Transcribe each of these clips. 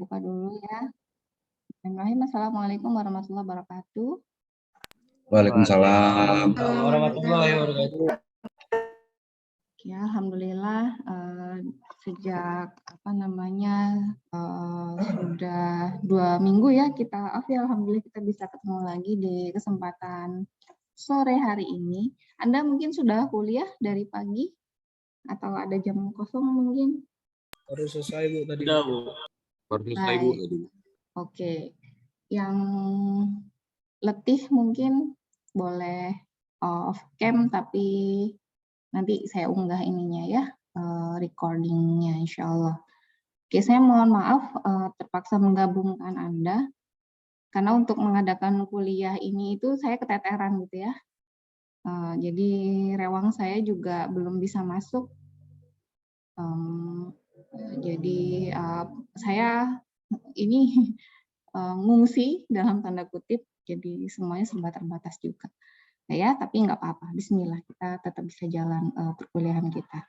buka dulu ya. Bismillahirrahmanirrahim. Assalamualaikum warahmatullahi wabarakatuh. Waalaikumsalam. Warahmatullahi wabarakatuh. Ya, alhamdulillah sejak sudah 2 minggu ya kita alhamdulillah kita bisa ketemu lagi di kesempatan sore hari ini. Anda mungkin sudah kuliah dari pagi atau ada jam kosong mungkin? Baru selesai Bu tadi. Sudah, Bu. Baru selesai Bu tadi. Oke. Yang letih mungkin boleh off cam tapi nanti saya unggah ininya ya, recordingnya insya Allah. Oke, saya mohon maaf terpaksa menggabungkan Anda, karena untuk mengadakan kuliah ini itu saya keteteran gitu ya. Jadi rewang saya juga belum bisa masuk. Jadi saya ini ngungsi dalam tanda kutip, jadi semuanya serba terbatas juga. Ya, tapi nggak apa-apa. Bismillah, kita tetap bisa jalan perkuliahan kita.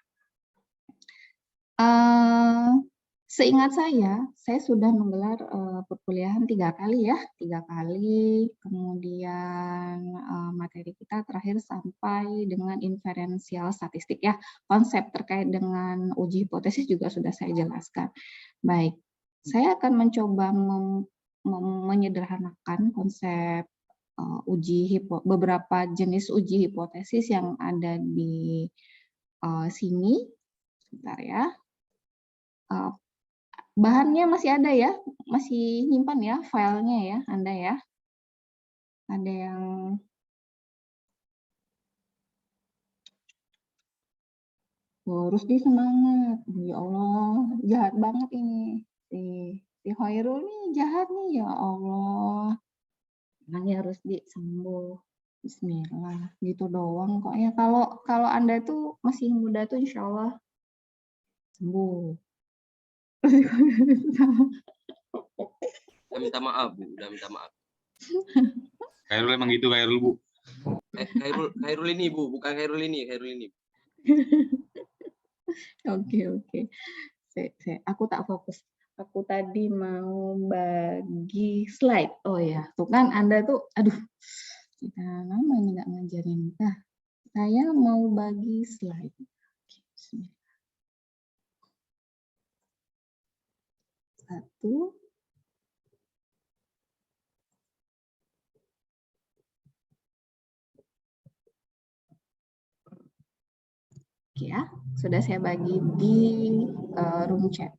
Seingat saya sudah menggelar perkuliahan 3 kali ya, 3 kali. Kemudian materi kita terakhir sampai dengan inferensial statistik ya. Konsep terkait dengan uji hipotesis juga sudah saya jelaskan. Baik, saya akan mencoba menyederhanakan konsep beberapa jenis uji hipotesis yang ada di sini. Sebentar ya. Bahannya masih ada ya, masih nyimpan ya filenya ya, Anda ya. Ada yang harus semangat. Ya Allah, jahat banget ini. Si Khairul nih jahat nih, ya Allah. Makanya harus sembuh. Bismillah, gitu doang kok ya. Kalau Anda tuh masih muda tuh insya Allah sembuh. Udah minta maaf, Bu. Udah minta maaf. Khairul emang gitu, Khairul, Bu. Khairul ini, Bu. Bukan Khairul ini, Khairul ini. Oke. Aku tak fokus. Aku tadi mau bagi slide. Oh ya, tuh kan Anda tuh, aduh, kita lama ini nggak ngajarin. Nah, saya mau bagi slide. Satu. Oke ya, sudah saya bagi di room chat.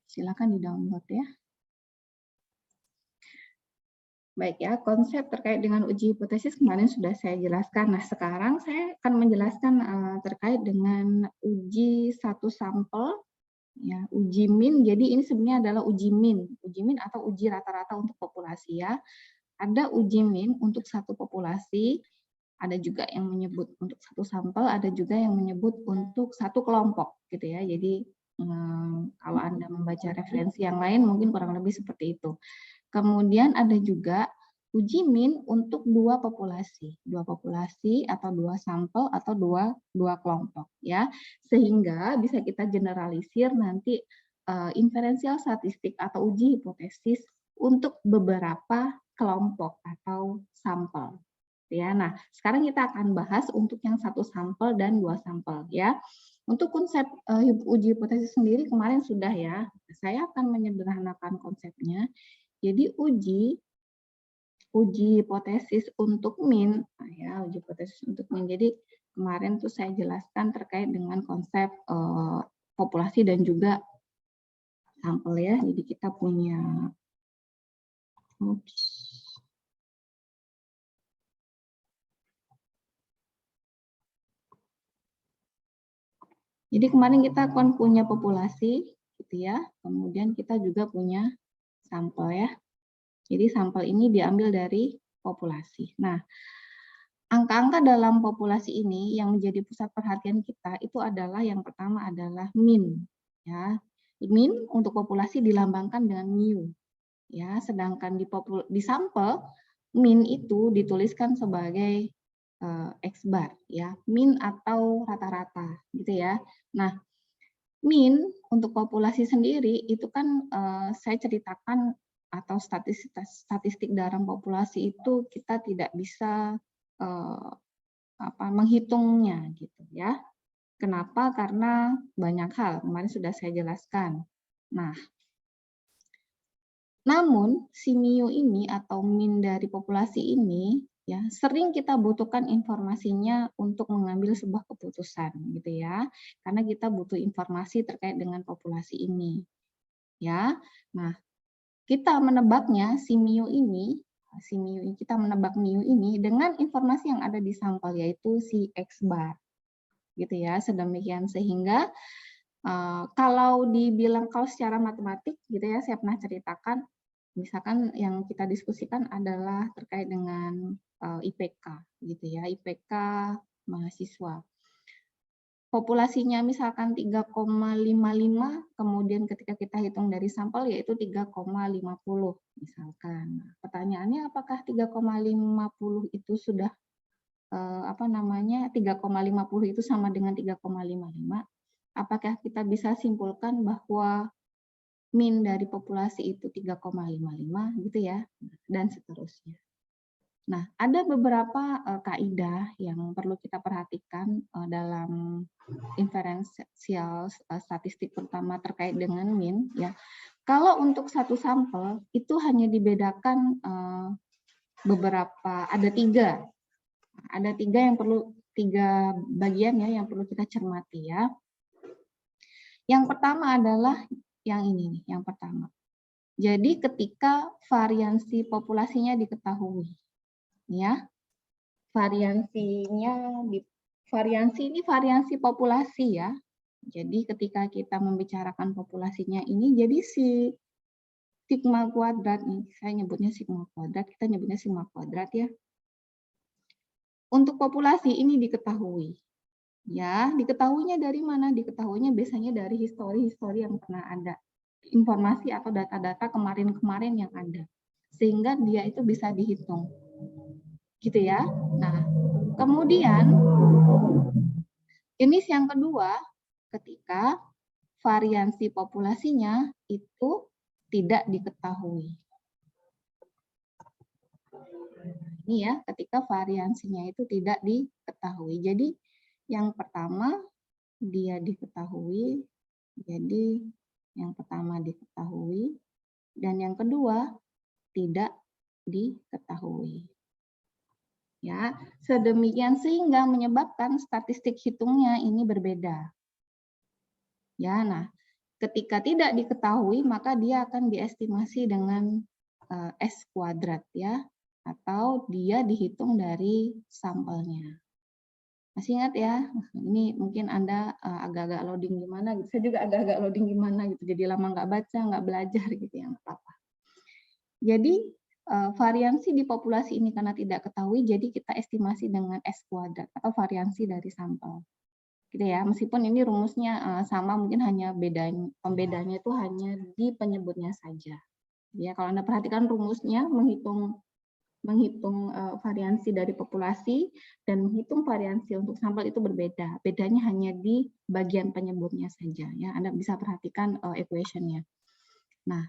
Silakan di-download ya. Baik ya, konsep terkait dengan uji hipotesis kemarin sudah saya jelaskan. Nah, sekarang saya akan menjelaskan terkait dengan uji satu sampel, ya, uji min. Jadi ini sebenarnya adalah uji min atau uji rata-rata untuk populasi ya. Ada uji min untuk satu populasi, ada juga yang menyebut untuk satu sampel, ada juga yang menyebut untuk satu kelompok gitu ya. Jadi kalau Anda membaca referensi yang lain mungkin kurang lebih seperti itu. Kemudian ada juga uji min untuk dua populasi atau 2 sampel atau dua kelompok ya. Sehingga bisa kita generalisir nanti inferensial statistik atau uji hipotesis untuk beberapa kelompok atau sampel. Ya, nah sekarang kita akan bahas untuk yang 1 sampel dan 2 sampel ya. Untuk konsep uji hipotesis sendiri kemarin sudah ya. Saya akan menyederhanakan konsepnya. Jadi uji hipotesis untuk min, ya uji hipotesis untuk min. Jadi kemarin tuh saya jelaskan terkait dengan konsep populasi dan juga sampel ya. Jadi kita punya Jadi kemarin kita akan punya populasi, gitu ya. Kemudian kita juga punya sampel ya. Jadi sampel ini diambil dari populasi. Nah, angka-angka dalam populasi ini yang menjadi pusat perhatian kita itu adalah yang pertama adalah min. Ya, min untuk populasi dilambangkan dengan mu. Ya, sedangkan di sampel min itu dituliskan sebagai X bar ya, mean atau rata-rata gitu ya. Nah, mean untuk populasi sendiri itu kan saya ceritakan atau statistik dalam populasi itu kita tidak bisa menghitungnya gitu ya. Kenapa? Karena banyak hal, kemarin sudah saya jelaskan. Nah, namun si MIU ini atau mean dari populasi ini ya sering kita butuhkan informasinya untuk mengambil sebuah keputusan gitu ya. Karena kita butuh informasi terkait dengan populasi ini. Ya. Nah, kita menebaknya si MIU ini kita menebak MIU ini dengan informasi yang ada di sampel yaitu si X bar. Gitu ya, sedemikian sehingga kalau secara matematik gitu ya, saya pernah ceritakan misalkan yang kita diskusikan adalah terkait dengan IPK gitu ya, IPK mahasiswa. Populasinya misalkan 3,55, kemudian ketika kita hitung dari sampel yaitu 3,50 misalkan. Nah, pertanyaannya apakah 3,50 itu sudah 3,50 itu sama dengan 3,55? Apakah kita bisa simpulkan bahwa mean dari populasi itu 3,55 gitu ya, dan seterusnya. Nah, ada beberapa kaidah yang perlu kita perhatikan dalam inferensial statistik terutama terkait dengan mean ya. Kalau untuk satu sampel itu hanya dibedakan ada tiga bagian ya yang perlu kita cermati ya. Yang pertama adalah yang ini nih, yang pertama. Jadi ketika variansi populasinya diketahui, ya, variansi ini variansi populasi ya. Jadi ketika kita membicarakan populasinya ini, jadi si sigma kuadrat nih, saya nyebutnya sigma kuadrat, kita nyebutnya sigma kuadrat ya. Untuk populasi ini diketahui. Ya, diketahuinya dari mana? Diketahuinya biasanya dari histori-histori yang pernah ada. Informasi atau data-data kemarin-kemarin yang ada. Sehingga dia itu bisa dihitung. Gitu ya. Nah, kemudian jenis yang kedua, ketika variansi populasinya itu tidak diketahui. Ini ya, ketika variansinya itu tidak diketahui. Jadi, yang pertama, dia diketahui, jadi yang pertama diketahui, dan yang kedua tidak diketahui. Ya, sedemikian sehingga menyebabkan statistik hitungnya ini berbeda. Ya, nah, ketika tidak diketahui maka dia akan diestimasi dengan S kuadrat ya, atau dia dihitung dari sampelnya. Masih ingat ya? Ini mungkin Anda agak-agak loading gimana gitu. Saya juga agak-agak loading gimana gitu. Jadi lama nggak baca, nggak belajar gitu ya, nggak apa-apa. Jadi variansi di populasi ini karena tidak ketahui, jadi kita estimasi dengan S kuadrat atau variansi dari sampel. Gitu ya. Meskipun ini rumusnya sama, mungkin hanya pembedanya itu hanya di penyebutnya saja. Ya, kalau Anda perhatikan rumusnya menghitung variansi dari populasi dan menghitung variansi untuk sampel itu berbeda. Bedanya hanya di bagian penyebutnya saja. Ya, Anda bisa perhatikan equation-nya. Nah,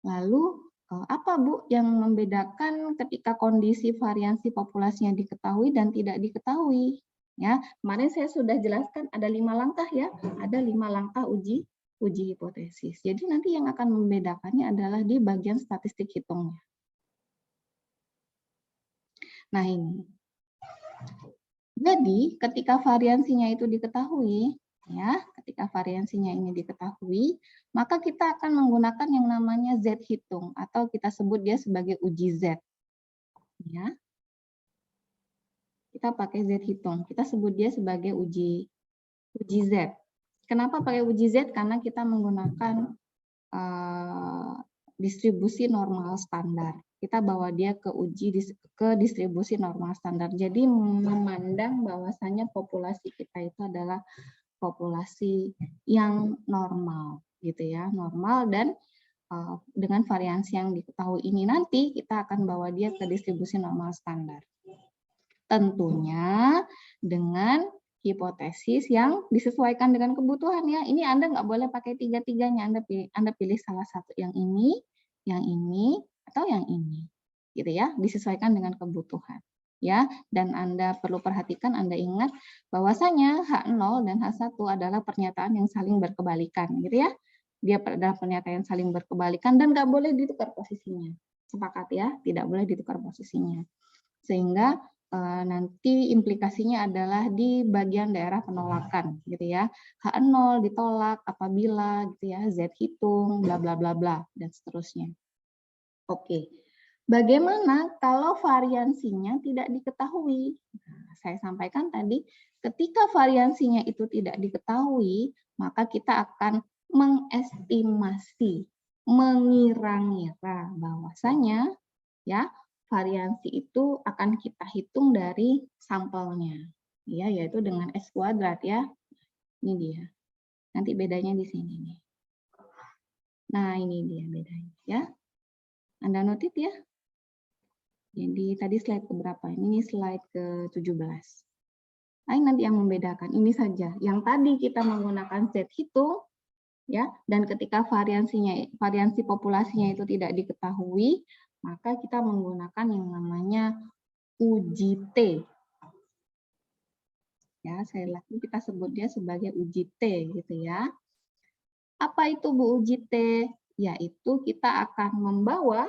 lalu apa Bu yang membedakan ketika kondisi variansi populasinya diketahui dan tidak diketahui? Ya, kemarin saya sudah jelaskan ada 5 langkah ya, ada 5 langkah uji hipotesis. Jadi nanti yang akan membedakannya adalah di bagian statistik hitungnya. Nah ini. Jadi ketika variansinya itu diketahui, ya, ketika variansinya ini diketahui, maka kita akan menggunakan yang namanya Z hitung atau kita sebut dia sebagai uji Z. Ya. Kita pakai Z hitung. Kita sebut dia sebagai uji Z. Kenapa pakai uji Z? Karena kita menggunakan distribusi normal standar. Kita bawa dia ke distribusi normal standar. Jadi memandang bahwasanya populasi kita itu adalah populasi yang normal, gitu ya, normal dan dengan variansi yang diketahui ini nanti kita akan bawa dia ke distribusi normal standar. Tentunya dengan hipotesis yang disesuaikan dengan kebutuhan ya. Ini Anda nggak boleh pakai tiga-tiganya. Anda pilih salah satu, yang ini, atau yang ini. Gitu ya, disesuaikan dengan kebutuhan. Ya, dan Anda perlu perhatikan, Anda ingat bahwasanya H0 dan H1 adalah pernyataan yang saling berkebalikan, gitu ya. Dia adalah pernyataan yang saling berkebalikan dan nggak boleh ditukar posisinya. Sepakat ya, tidak boleh ditukar posisinya. Sehingga nanti implikasinya adalah di bagian daerah penolakan, gitu ya. H0 ditolak apabila, gitu ya, Z hitung, bla bla bla bla, dan seterusnya. Oke. Bagaimana kalau variansinya tidak diketahui? Nah, saya sampaikan tadi, ketika variansinya itu tidak diketahui, maka kita akan mengestimasi, mengira-ngira bahwasanya ya variansi itu akan kita hitung dari sampelnya, ya, yaitu dengan S kuadrat ya. Ini dia. Nanti bedanya di sini nih. Nah, ini dia bedanya ya. Anda notit ya. Jadi tadi slide keberapa? Ini slide ke-17. Nah, ini nanti yang membedakan ini saja. Yang tadi kita menggunakan Z hitung ya, dan ketika variansi populasinya itu tidak diketahui, maka kita menggunakan yang namanya uji T. Ya, saya lagi kita sebut dia sebagai uji T gitu ya. Apa itu Bu uji T? Yaitu kita akan membawa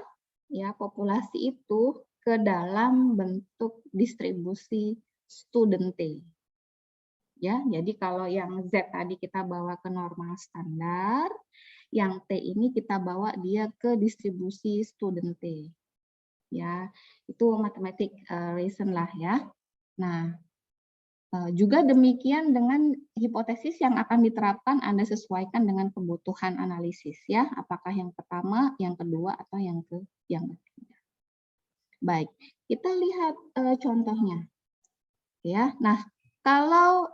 ya populasi itu ke dalam bentuk distribusi student T. Ya, jadi kalau yang Z tadi kita bawa ke normal standar, yang T ini kita bawa dia ke distribusi student T. Ya, itu mathematic reason lah ya. Nah, juga demikian dengan hipotesis yang akan diterapkan Anda sesuaikan dengan kebutuhan analisis ya, apakah yang pertama, yang kedua, atau yang ketiga. Baik, kita lihat contohnya. Ya, nah kalau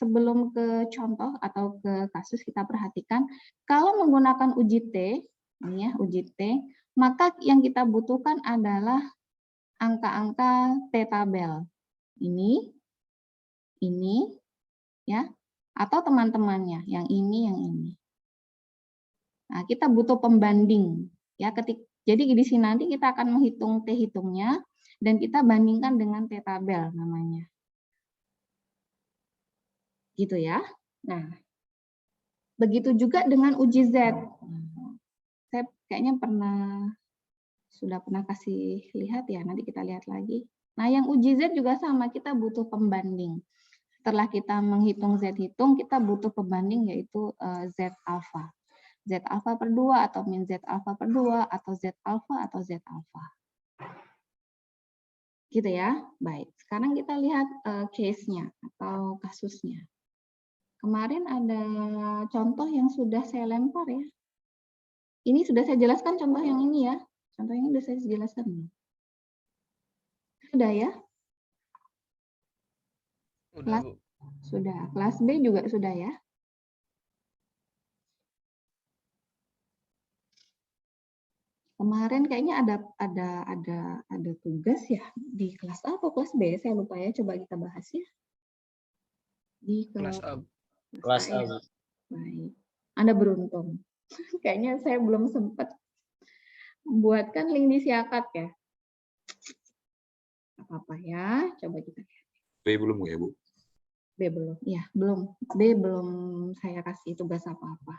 sebelum ke contoh atau ke kasus kita perhatikan, kalau menggunakan uji T, ini ya uji T, maka yang kita butuhkan adalah angka-angka T tabel. Ini, ya, atau teman-temannya, yang ini, yang ini. Nah, kita butuh pembanding, ya. Jadi di sini nanti kita akan menghitung T hitungnya dan kita bandingkan dengan T tabel namanya. Gitu ya. Nah, begitu juga dengan uji Z. Saya kayaknya sudah pernah kasih lihat ya, nanti kita lihat lagi. Nah, yang uji Z juga sama, kita butuh pembanding. Setelah kita menghitung Z hitung, kita butuh pembanding yaitu Z alpha. Z alpha per 2 atau min Z alpha per 2 atau Z alpha atau Z alpha. Gitu ya. Baik, sekarang kita lihat case-nya atau kasusnya. Kemarin ada contoh yang sudah saya lempar ya. Ini sudah saya jelaskan contoh yang ini ya. Contoh ini sudah saya jelaskan. Sudah ya? Udah, Bu. Sudah. Kelas B juga sudah ya? Kemarin kayaknya ada tugas ya di kelas A atau kelas B? Saya lupa ya. Coba kita bahas ya. Di Kelas A. Kelas A. Ya? Baik. Anda beruntung. Kayaknya saya belum sempat membuatkan link di Siakat ya. Apa-apa ya, coba kita lihat. B belum ya, Bu? B belum, ya belum. B belum saya kasih tugas apa-apa.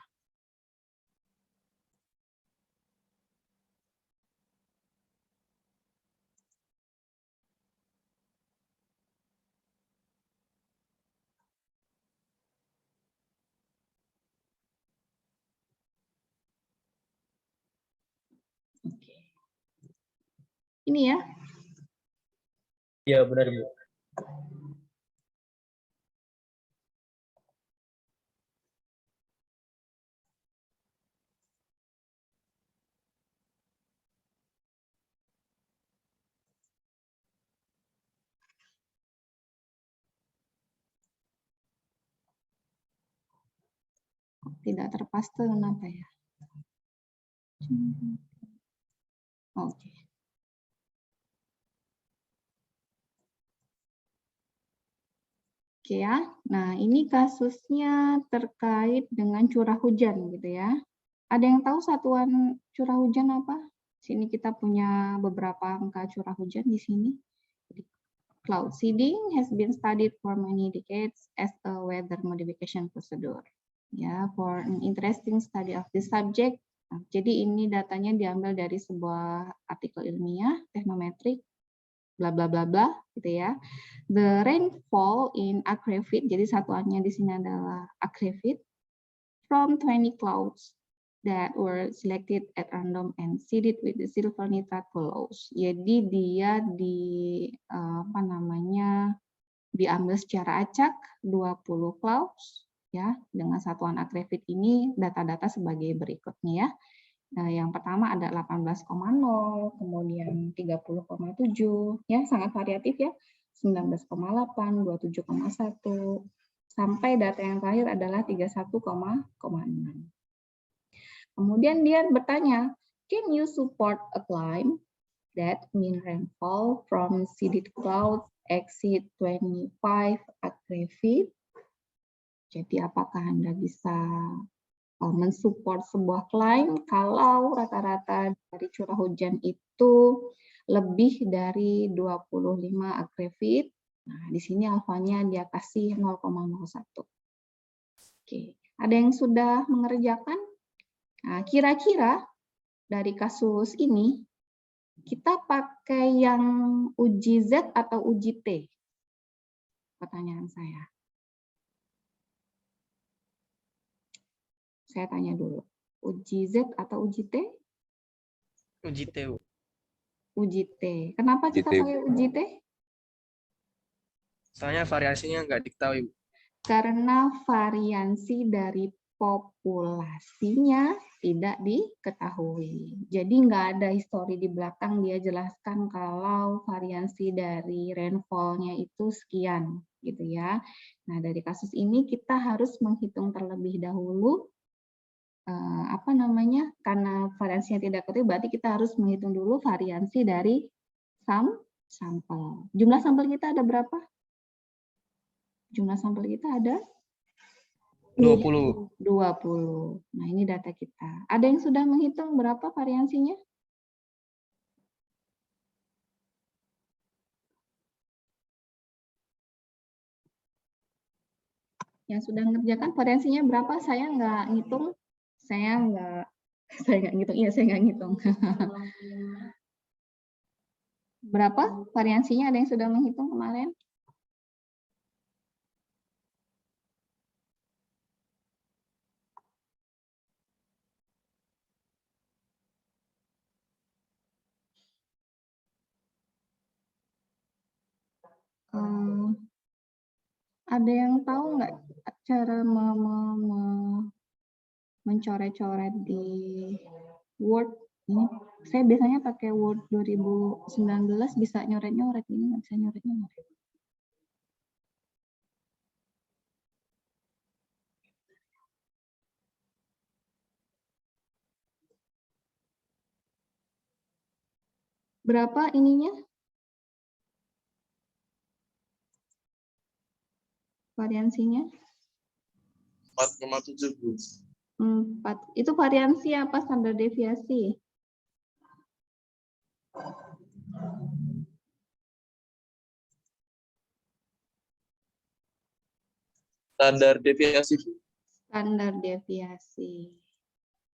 Oke. Ini ya. Iya, benar, Bu. Tidak terpaste kenapa ya? Oke. 。 ' Oke ya. Nah, ini kasusnya terkait dengan curah hujan gitu ya. Ada yang tahu satuan curah hujan apa? Sini kita punya beberapa angka curah hujan di sini. Cloud seeding has been studied for many decades as a weather modification procedure. Ya, for an interesting study of this subject. Nah, jadi ini datanya diambil dari sebuah artikel ilmiah, teknometrik, bla bla bla bla, gitu ya. The rainfall in acre feet, jadi satuannya di sini adalah acre feet, from 20 clouds that were selected at random and seeded with the silver nitrate pillows. Jadi dia diambil secara acak 20 clouds ya, dengan satuan acre feet ini data-data sebagai berikutnya ya. Nah, yang pertama ada 18,0, kemudian 30,7 ya, sangat variatif ya. 19,8, 27,1 sampai data yang terakhir adalah 31,6. Kemudian dia bertanya, can you support a climb that mean rainfall from seeded clouds exceed 25 acre feet? Jadi apakah Anda bisa mensupport sebuah klaim kalau rata-rata dari curah hujan itu lebih dari 25 acre feet? Nah, di sini alfanya dia kasih 0,01. Oke, ada yang sudah mengerjakan? Nah, kira-kira dari kasus ini, kita pakai yang uji Z atau uji T? Pertanyaan saya. Saya tanya dulu. Uji Z atau uji T? Uji T, Bu. Uji T. Kenapa kita pakai uji T? Soalnya variasinya nggak diketahui, Bu. Karena variansi dari populasinya tidak diketahui. Jadi nggak ada histori di belakang dia jelaskan kalau variansi dari rainfall-nya itu sekian, gitu ya. Nah, dari kasus ini kita harus menghitung terlebih dahulu karena variansinya tidak ketahui, berarti kita harus menghitung dulu variansi dari sampel. Jumlah sampel kita ada berapa? Jumlah sampel kita ada 20. 20. Nah, ini data kita. Ada yang sudah menghitung berapa variansinya? Yang sudah mengerjakan variansinya berapa? Saya nggak ngitung. Saya nggak ngitung. Iya, saya nggak ngitung. Berapa variansinya? Ada yang sudah menghitung kemarin? Ada yang tahu nggak cara mencoret-coret di Word? Ini saya biasanya pakai Word 2019 bisa nyoret-nyoret, ini nggak bisa nyoret-nyoret. Berapa ininya? Variansinya? 4,7, Bu. 4. Itu variansi apa standar deviasi? Standar deviasi, Bu. Standar deviasi.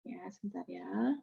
Ya, sebentar ya.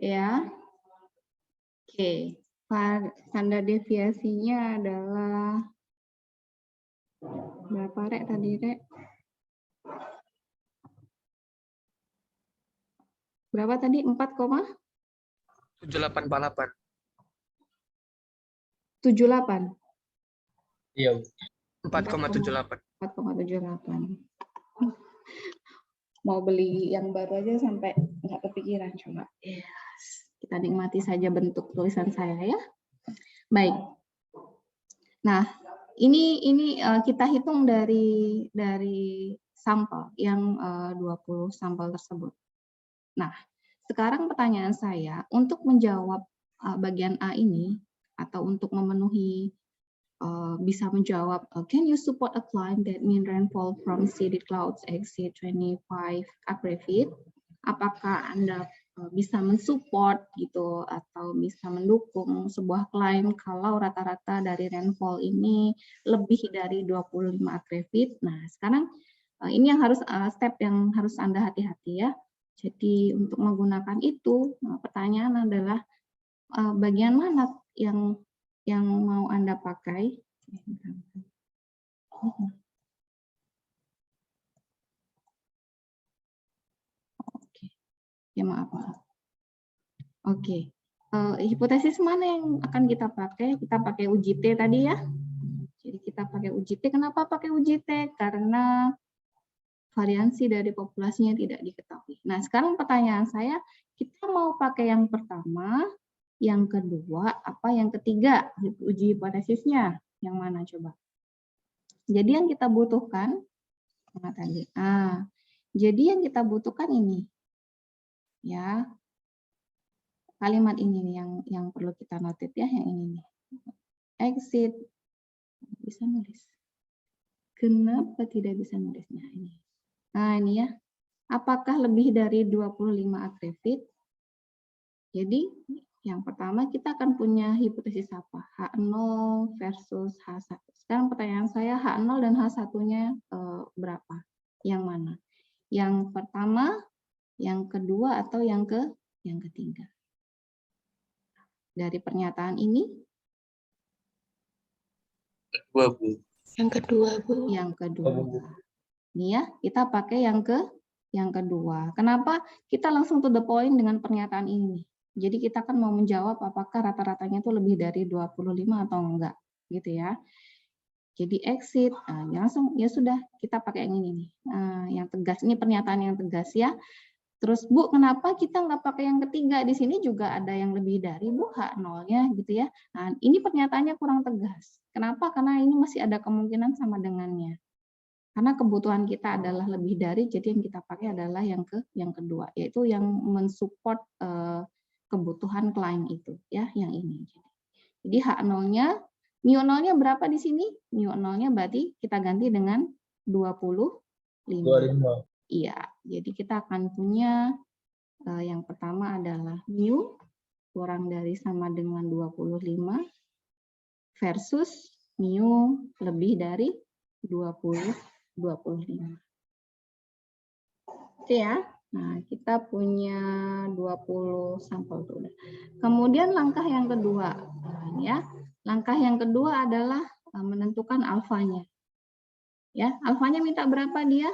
Ya. Oke. Standar deviasinya adalah berapa, Rek, tadi, Rek? Berapa tadi? 7848. 4,78. Iya. 4,78. 4,78. Mau beli yang baru aja sampai nggak kepikiran, coba. Yes. Kita nikmati saja bentuk tulisan saya ya. Baik. Nah, ini kita hitung dari sampel yang 20 sampel tersebut. Nah, sekarang pertanyaan saya, untuk menjawab bagian A ini, atau untuk memenuhi, bisa menjawab, can you support a claim that mean rainfall from seeded clouds exceed 25 acre-feet? Apakah Anda bisa mensupport gitu, atau bisa mendukung sebuah klaim kalau rata-rata dari rainfall ini lebih dari 25 acre-feet? Nah, sekarang ini yang harus step yang harus Anda hati-hati ya. Jadi untuk menggunakan itu, pertanyaan adalah bagian mana yang mau Anda pakai? Oke, ya maaf. Oke, hipotesis mana yang akan kita pakai? Kita pakai uji T tadi ya. Jadi kita pakai uji T. Kenapa pakai uji T? Karena variansi dari populasinya tidak diketahui. Nah, sekarang pertanyaan saya, kita mau pakai yang pertama, yang kedua, apa yang ketiga? Uji hipotesisnya yang mana coba? Jadi yang kita butuhkan, mana tadi? Jadi yang kita butuhkan ini, ya, kalimat ini nih yang perlu kita notit ya, yang ini nih. Exit, bisa nulis. Kenapa tidak bisa nulisnya ini? Nah ini ya, apakah lebih dari 25 acre-feet? Jadi yang pertama kita akan punya hipotesis apa? H0 versus H1. Sekarang pertanyaan saya, H0 dan H1-nya berapa? Yang mana? Yang pertama, yang kedua, atau yang ketiga? Dari pernyataan ini? Kedua, Bu. Yang kedua, Bu. Yang kedua. Ini ya, kita pakai yang kedua. Kenapa? Kita langsung to the point dengan pernyataan ini. Jadi kita kan mau menjawab apakah rata-ratanya itu lebih dari 25 atau enggak, gitu ya. Jadi exit, langsung ya sudah kita pakai yang ini nih, yang tegas. Ini pernyataan yang tegas ya. Terus Bu, kenapa kita nggak pakai yang ketiga? Di sini juga ada yang lebih dari Bu, H0-nya gitu ya. Nah, ini pernyataannya kurang tegas. Kenapa? Karena ini masih ada kemungkinan sama dengannya. Karena kebutuhan kita adalah lebih dari, jadi yang kita pakai adalah yang kedua, yaitu yang mensupport kebutuhan klaim itu ya, yang ini. Jadi H0-nya, mu 0-nya berapa di sini? Mu 0-nya berarti kita ganti dengan 25. Iya, jadi kita akan punya yang pertama adalah mu kurang dari sama dengan 25 versus mu lebih dari 25. Oke ya. Nah, kita punya 20 sampel tuh. Kemudian langkah yang kedua, ya. Langkah yang kedua adalah menentukan alfanya. Ya, alfanya minta berapa dia?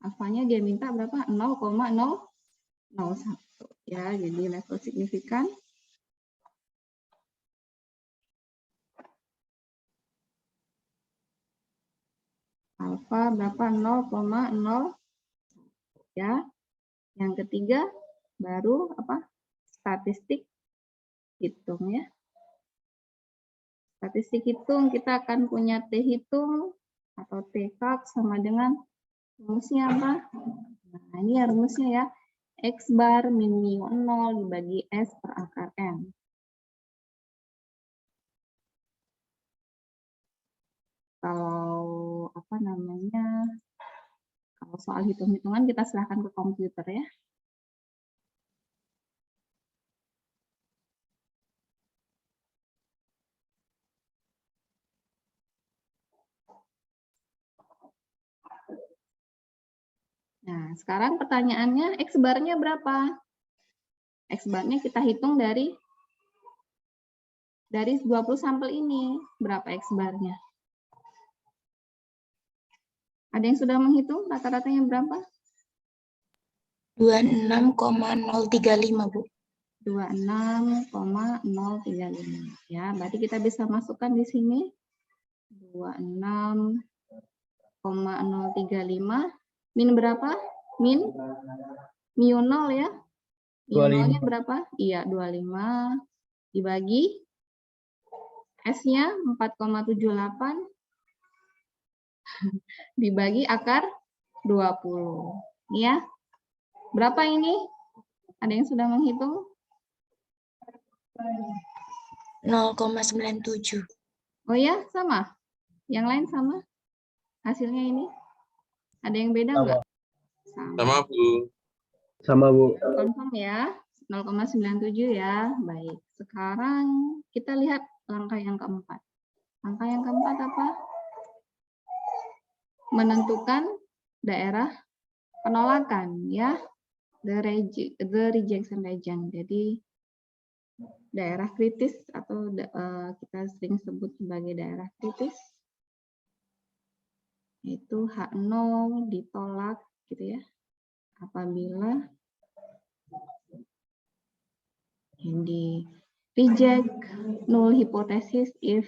Alfanya dia minta berapa? 0,001. Ya, jadi level signifikan. Alfa berapa? 0,0. Ya. Yang ketiga baru apa? Statistik hitung ya. Statistik hitung kita akan punya T hitung atau T cut sama dengan rumusnya apa? Nah, ini ya rumusnya ya. X bar min mu 0 dibagi S per akar N. Kalau apa namanya? Kalau soal hitung-hitungan kita serahkan ke komputer ya. Nah, sekarang pertanyaannya, X barnya berapa? X barnya kita hitung dari 20 sampel ini. Berapa X barnya? Ada yang sudah menghitung rata-ratanya berapa? 26,035, Bu. 26,035. Ya, berarti kita bisa masukkan di sini 26,035 min berapa? Min mu 0 ya. Mu 0-nya berapa? Iya, 25 dibagi S-nya 4,78 dibagi akar 20. Ya. Berapa ini? Ada yang sudah menghitung? 0,97. Oh ya, sama. Yang lain sama? Hasilnya ini? Ada yang beda enggak? Sama, Bu. Sama, Bu. Confirm ya, 0,97 ya. Baik, sekarang kita lihat langkah yang keempat. Langkah yang keempat apa? Menentukan daerah penolakan ya. The rejection region. Jadi daerah kritis atau kita sering sebut sebagai daerah kritis. Itu H0 ditolak gitu ya. Apabila di reject null hypothesis if.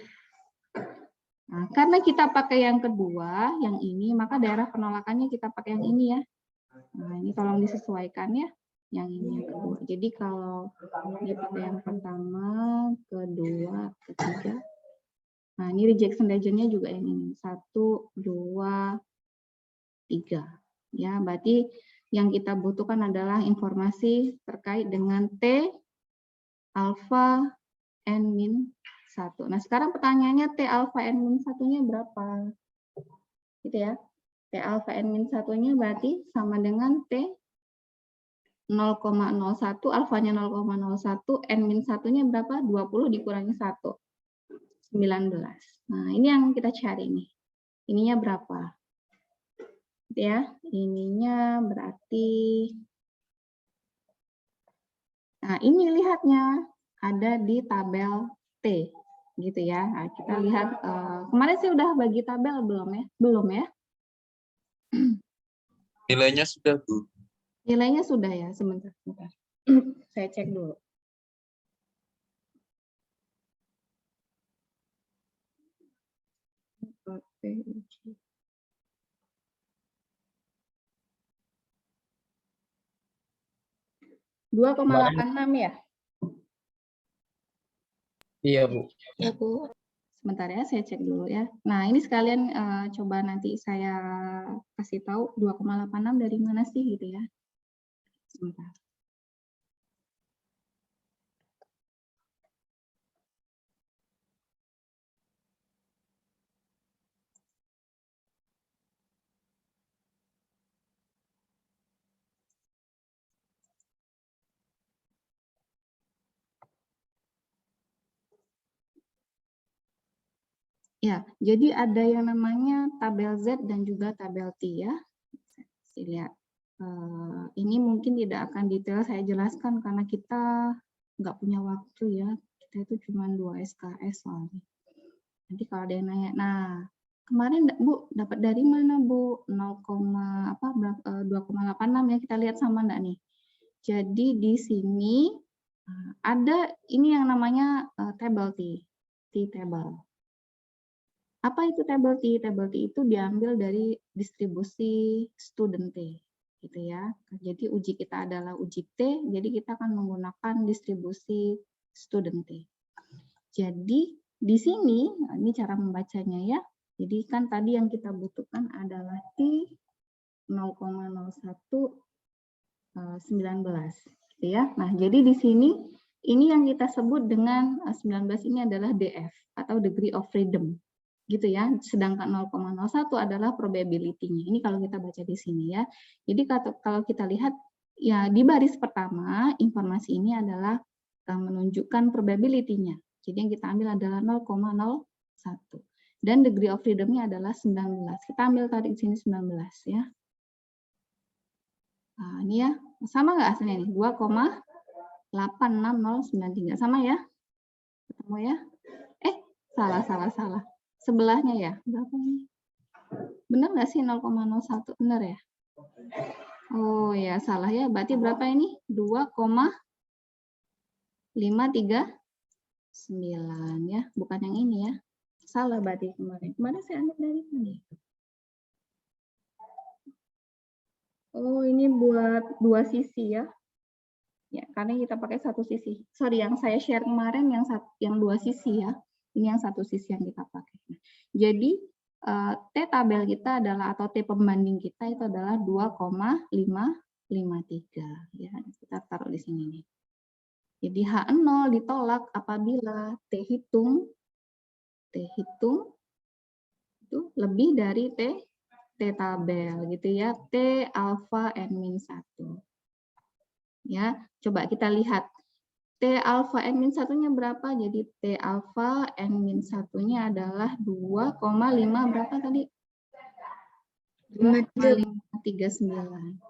Nah, karena kita pakai yang kedua, yang ini, maka daerah penolakannya kita pakai yang ini ya. Nah, ini tolong disesuaikan ya, yang ini yang kedua. Jadi kalau dipakai yang pertama, kedua, ketiga. Nah, ini rejection region-nya juga yang ini. 1, 2, 3. Ya, berarti yang kita butuhkan adalah informasi terkait dengan T alfa n min 1. Nah, sekarang pertanyaannya T alfa n min 1-nya berapa? Gitu ya. T alfa n min 1-nya berarti sama dengan T 0,01, alfanya 0,01, n min 1-nya berapa? 20 dikurangi 1. 19. Nah, ini yang kita cari nih. Ininya berapa? Gitu ya. Ininya berarti, nah ini lihatnya ada di tabel T gitu ya. Nah, kita lihat kemarin saya udah bagi tabel belum ya? Belum ya? Nilainya sudah, Bu. Nilainya sudah ya, sebentar. Saya cek dulu. Oke. 2,86 ya? Iya, Bu. Ya, Bu. Sebentar ya, saya cek dulu ya. Nah, ini sekalian coba nanti saya kasih tahu 2,86 dari mana sih gitu ya. Sebentar. Ya, jadi ada yang namanya tabel Z dan juga tabel T ya. Saya lihat. Ini mungkin tidak akan detail saya jelaskan karena kita nggak punya waktu ya. Kita itu cuma 2 SKS soalnya. Nanti kalau ada yang nanya, nah kemarin Bu dapat dari mana Bu? 2,86 ya, kita lihat sama enggak nih. Jadi di sini ada ini yang namanya table T table. Apa itu table T? Table T itu diambil dari distribusi student T, gitu ya. Jadi uji kita adalah uji T, jadi kita akan menggunakan distribusi student T. Jadi di sini, ini cara membacanya ya. Jadi kan tadi yang kita butuhkan adalah T 0,0119, gitu ya. Nah, jadi di sini ini yang kita sebut dengan 19 ini adalah DF atau degree of freedom. Gitu ya, sedangkan 0,01 adalah probability-nya. Ini kalau kita baca di sini ya. Jadi kalau kita lihat ya di baris pertama informasi ini adalah menunjukkan probability-nya. Jadi yang kita ambil adalah 0,01 dan degree of freedom-nya adalah 19. Kita ambil tadi di sini 19 ya. Nah, ini ya, sama nggak hasilnya nih? 2,86093. Sama ya? Ketemu ya? Salah. Sebelahnya ya? Berapa ini? Benar nggak sih 0,01? Benar ya? Oh ya, salah ya. Berarti berapa ini? 2,539 ya. Bukan yang ini ya. Salah berarti kemarin. Kemarin saya ambil dari mana? Oh, ini buat dua sisi ya. Ya, karena kita pakai satu sisi. Sorry, yang saya share kemarin yang dua sisi ya. Ini yang satu sisi yang kita pakai. Jadi T tabel kita adalah atau T pembanding kita itu adalah 2,553 ya. Kita taruh di sini nih. Jadi H0 ditolak apabila T hitung itu lebih dari T tabel gitu ya. T alfa n min 1. Ya, coba kita lihat T alfa n min 1-nya berapa? Jadi T alfa n min 1-nya adalah 2,5 berapa tadi? 2,539.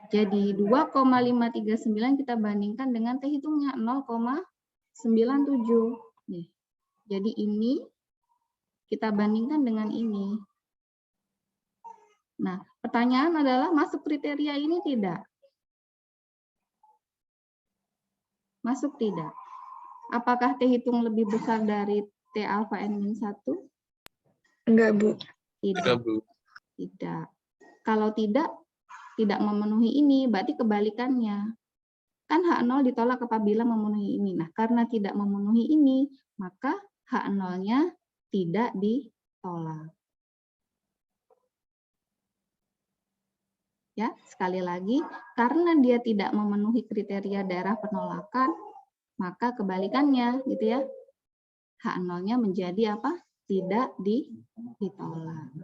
Jadi 2,539 kita bandingkan dengan T hitungnya 0,97. Nih. Jadi ini kita bandingkan dengan ini. Nah, pertanyaan adalah masuk kriteria ini tidak? Masuk tidak? Apakah T hitung lebih besar dari T alfa n min 1? Enggak, Bu. Enggak, Bu. Tidak. Kalau tidak memenuhi ini, berarti kebalikannya. Kan H0 ditolak apabila memenuhi ini. Nah, karena tidak memenuhi ini, maka H0-nya tidak ditolak. Ya, sekali lagi, karena dia tidak memenuhi kriteria daerah penolakan, maka kebalikannya gitu ya. H0-nya menjadi apa? Tidak ditolak.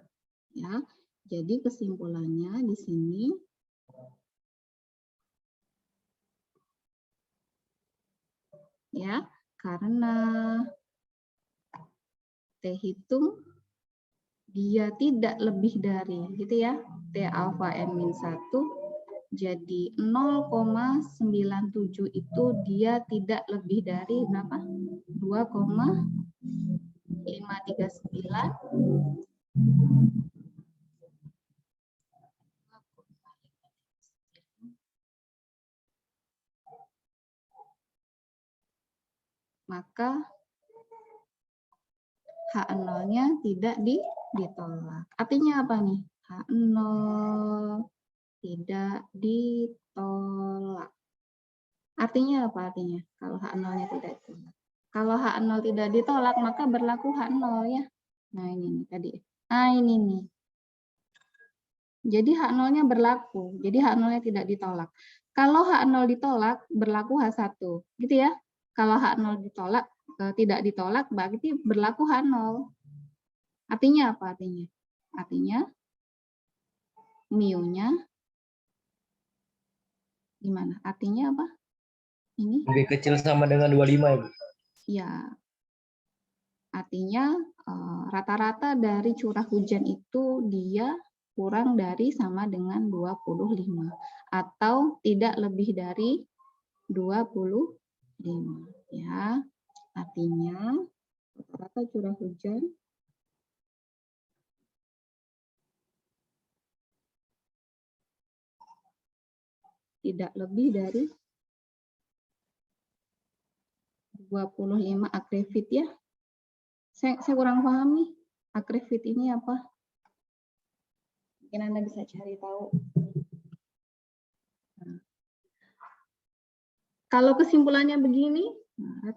Ya. Jadi kesimpulannya di sini ya, karena T hitung dia tidak lebih dari gitu ya, T alfa n min 1, jadi 0,97 itu dia tidak lebih dari berapa? 2,539. Maka H0-nya tidak ditolak. Artinya apa nih? H0 tidak ditolak. Artinya apa artinya? Kalau H0-nya tidak ditolak. Kalau H0 tidak ditolak, maka berlaku H0 ya. Nah ini nih tadi. Nah ini nih. Jadi H0-nya berlaku. Jadi H0-nya tidak ditolak. Kalau H0 ditolak, berlaku H1. Gitu ya. Kalau H0 ditolak, tidak ditolak, berarti berlaku H0. Artinya apa artinya? Artinya mu-nya gimana? Artinya apa? Ini Lebih kecil sama dengan 25 ya, Bu? ya. Artinya rata-rata dari curah hujan itu dia kurang dari sama dengan 25 atau tidak lebih dari 25 ya. Artinya rata-rata curah hujan tidak lebih dari 25 akrefit ya. Saya kurang paham nih, akrefit ini apa? Mungkin Anda bisa cari tahu. Nah. Kalau kesimpulannya begini,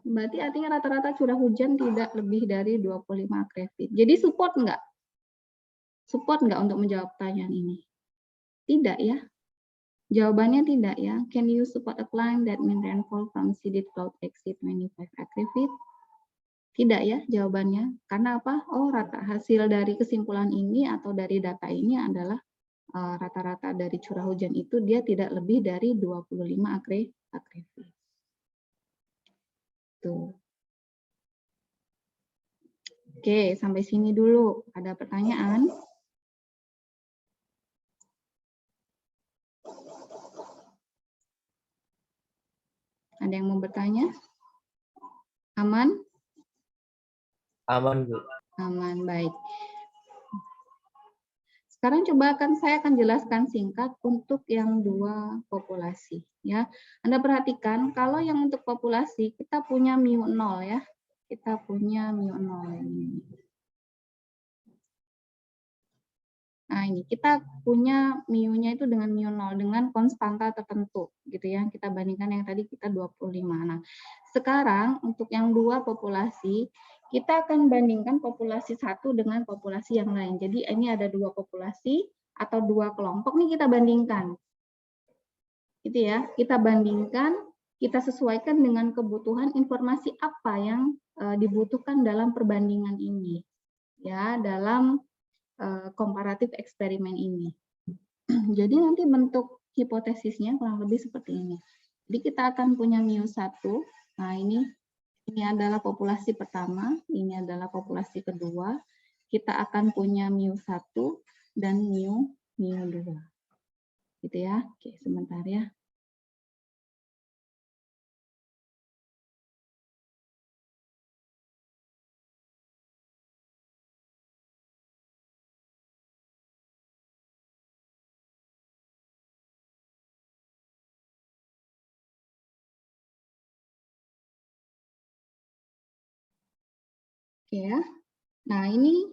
berarti artinya rata-rata curah hujan tidak lebih dari 25 akrefit. Jadi support enggak? Support enggak untuk menjawab pertanyaan ini? Tidak ya. Jawabannya tidak ya. Can you support a claim that mean rainfall from seeded cloud exceed 25 akrefit? Tidak ya jawabannya. Karena apa? Oh, hasil dari kesimpulan ini atau dari data ini adalah rata-rata dari curah hujan itu dia tidak lebih dari 25 akrefit. Tuh. Oke, sampai sini dulu. Ada pertanyaan? Ada yang mau bertanya? Aman? Aman, Bu. Aman, baik. Sekarang saya akan jelaskan singkat untuk yang dua populasi. Ya, Anda perhatikan kalau yang untuk populasi kita punya mu 0 ya, kita punya mu 0 ini. Nah ini kita punya mu-nya itu dengan mu 0 dengan konstanta tertentu, gitu ya. Kita bandingkan yang tadi kita 25. Nah sekarang untuk yang dua populasi kita akan bandingkan populasi satu dengan populasi yang lain. Jadi ini ada dua populasi atau dua kelompok nih kita bandingkan. Gitu ya, kita bandingkan, kita sesuaikan dengan kebutuhan informasi apa yang dibutuhkan dalam perbandingan ini. Ya, dalam komparatif eksperimen ini. Jadi nanti bentuk hipotesisnya kurang lebih seperti ini. Jadi kita akan punya mu1. Nah, ini adalah populasi pertama, ini adalah populasi kedua. Kita akan punya mu1 dan mu2. Gitu ya. Oke, sebentar ya. Oke ya. Nah, ini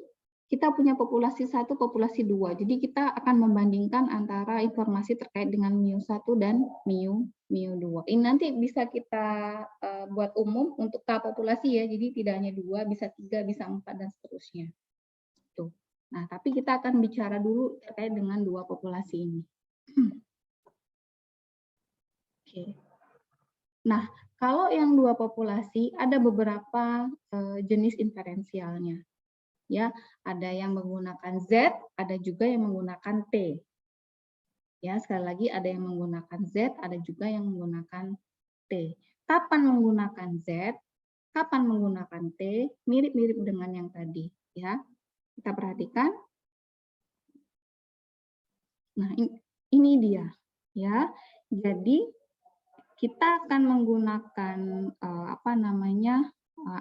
kita punya populasi 1, populasi 2. Jadi kita akan membandingkan antara informasi terkait dengan mu1 dan mu2. Ini nanti bisa kita buat umum untuk K populasi ya. Jadi tidak hanya 2, bisa 3, bisa 4 dan seterusnya. Tuh. Nah, tapi kita akan bicara dulu terkait dengan dua populasi ini. Oke. Nah, kalau yang dua populasi ada beberapa jenis inferensialnya. Ya, ada yang menggunakan Z, ada juga yang menggunakan T. Ya, sekali lagi ada yang menggunakan Z, ada juga yang menggunakan T. Kapan menggunakan Z, kapan menggunakan T, mirip-mirip dengan yang tadi, ya. Kita perhatikan. Nah, ini dia, ya. Jadi kita akan menggunakan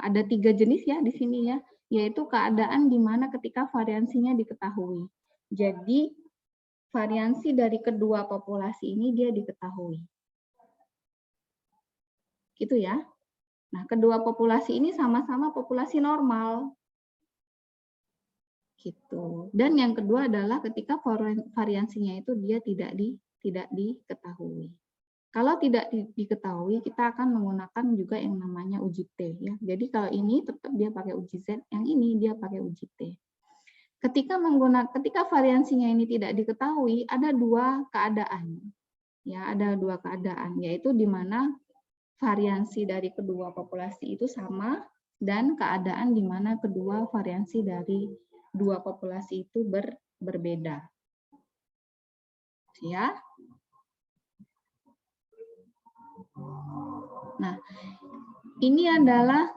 ada 3 jenis ya di sini ya, yaitu keadaan di mana ketika variansinya diketahui. Jadi variansi dari kedua populasi ini dia diketahui. Gitu ya. Nah, kedua populasi ini sama-sama populasi normal. Gitu. Dan yang kedua adalah ketika variansinya itu dia tidak diketahui. Kalau tidak diketahui, kita akan menggunakan juga yang namanya uji T. Ya. Jadi kalau ini tetap dia pakai uji Z, yang ini dia pakai uji T. Ketika variansinya ini tidak diketahui, ada dua keadaan. Ya, ada dua keadaan, yaitu di mana variansi dari kedua populasi itu sama dan keadaan di mana kedua variansi dari dua populasi itu berbeda. Ya. Nah, ini adalah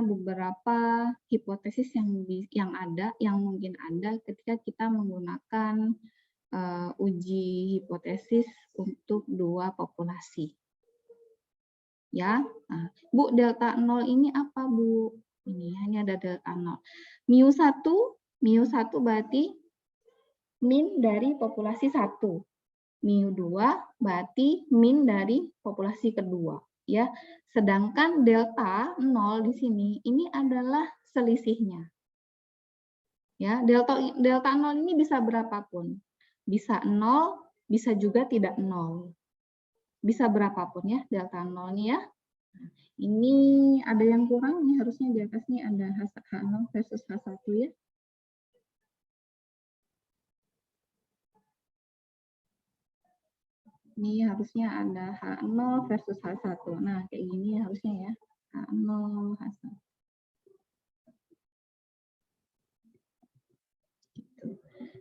beberapa hipotesis yang mungkin ada ketika kita menggunakan uji hipotesis untuk dua populasi. Ya, nah, Bu, delta 0 ini apa, Bu? Ini hanya ada delta 0. mu1 berarti min dari populasi 1. mu2 berarti min dari populasi kedua. Ya, sedangkan delta 0 di sini ini adalah selisihnya. Ya, delta 0 ini bisa berapapun. Bisa 0, bisa juga tidak 0. Bisa berapapun ya delta 0 ini ya. Ini ada yang kurang nih, harusnya di atas nih ada H0 versus H1 ya. Ini harusnya ada H0 versus H1. Nah, kayak gini harusnya ya. H0, H1.